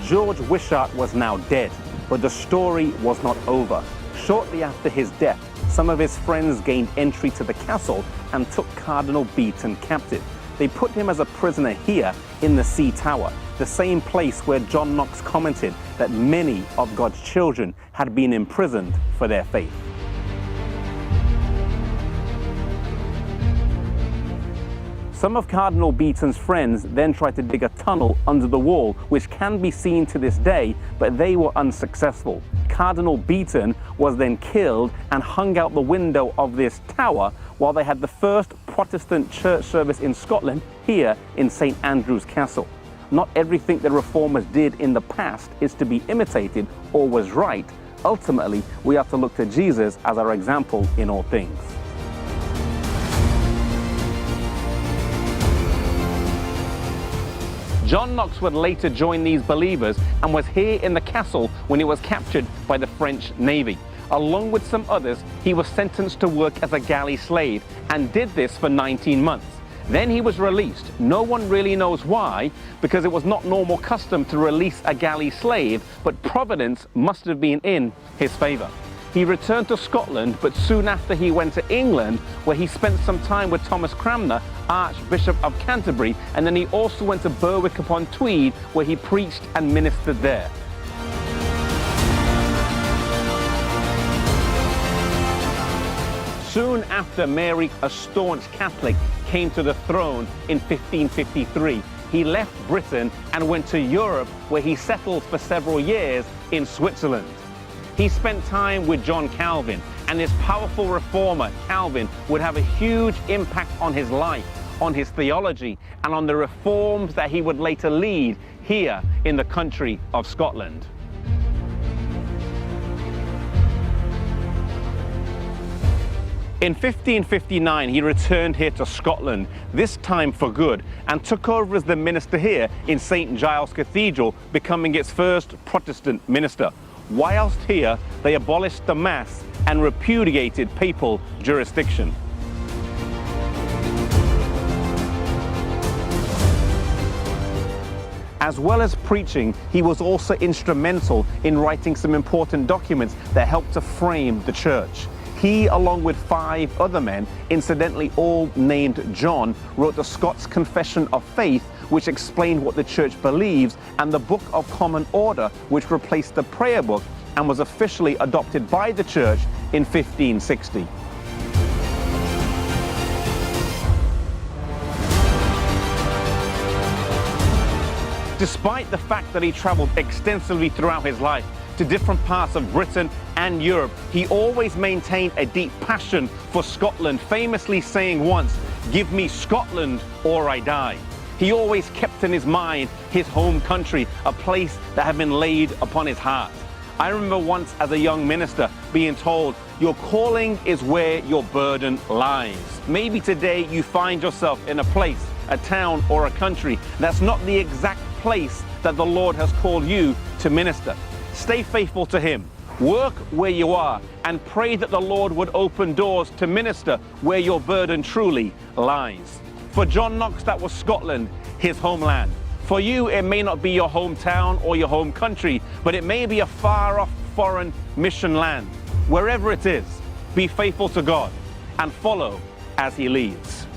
George Wishart was now dead, but the story was not over. Shortly after his death, some of his friends gained entry to the castle and took Cardinal Beaton captive. They put him as a prisoner here in the Sea Tower, the same place where John Knox commented that many of God's children had been imprisoned for their faith. Some of Cardinal Beaton's friends then tried to dig a tunnel under the wall, which can be seen to this day, but they were unsuccessful. Cardinal Beaton was then killed and hung out the window of this tower while they had the first Protestant church service in Scotland here in St. Andrew's Castle. Not everything the Reformers did in the past is to be imitated or was right. Ultimately, we have to look to Jesus as our example in all things. John Knox would later join these believers and was here in the castle when he was captured by the French Navy. Along with some others, he was sentenced to work as a galley slave and did this for 19 months. Then he was released. No one really knows why, because it was not normal custom to release a galley slave, but providence must have been in his favor. He returned to Scotland, but soon after he went to England, where he spent some time with Thomas Cranmer, Archbishop of Canterbury, and then he also went to Berwick-upon-Tweed, where he preached and ministered there. Soon after Mary, a staunch Catholic, came to the throne in 1553, he left Britain and went to Europe, where he settled for several years in Switzerland. He spent time with John Calvin, and this powerful reformer, Calvin, would have a huge impact on his life, on his theology, and on the reforms that he would later lead here in the country of Scotland. In 1559, he returned here to Scotland, this time for good, and took over as the minister here in St. Giles Cathedral, becoming its first Protestant minister. Whilst here, they abolished the Mass and repudiated papal jurisdiction. As well as preaching, he was also instrumental in writing some important documents that helped to frame the church. He, along with 5 other men, incidentally all named John, wrote the Scots Confession of Faith, which explained what the church believes, and the Book of Common Order, which replaced the prayer book and was officially adopted by the church in 1560. Despite the fact that he traveled extensively throughout his life to different parts of Britain and Europe, he always maintained a deep passion for Scotland, famously saying once, "Give me Scotland or I die." He always kept in his mind his home country, a place that had been laid upon his heart. I remember once as a young minister being told, "Your calling is where your burden lies." Maybe today you find yourself in a place, a town or a country that's not the exact place that the Lord has called you to minister. Stay faithful to Him. Work where you are and pray that the Lord would open doors to minister where your burden truly lies. For John Knox, that was Scotland, his homeland. For you, it may not be your hometown or your home country, but it may be a far-off foreign mission land. Wherever it is, be faithful to God and follow as He leads.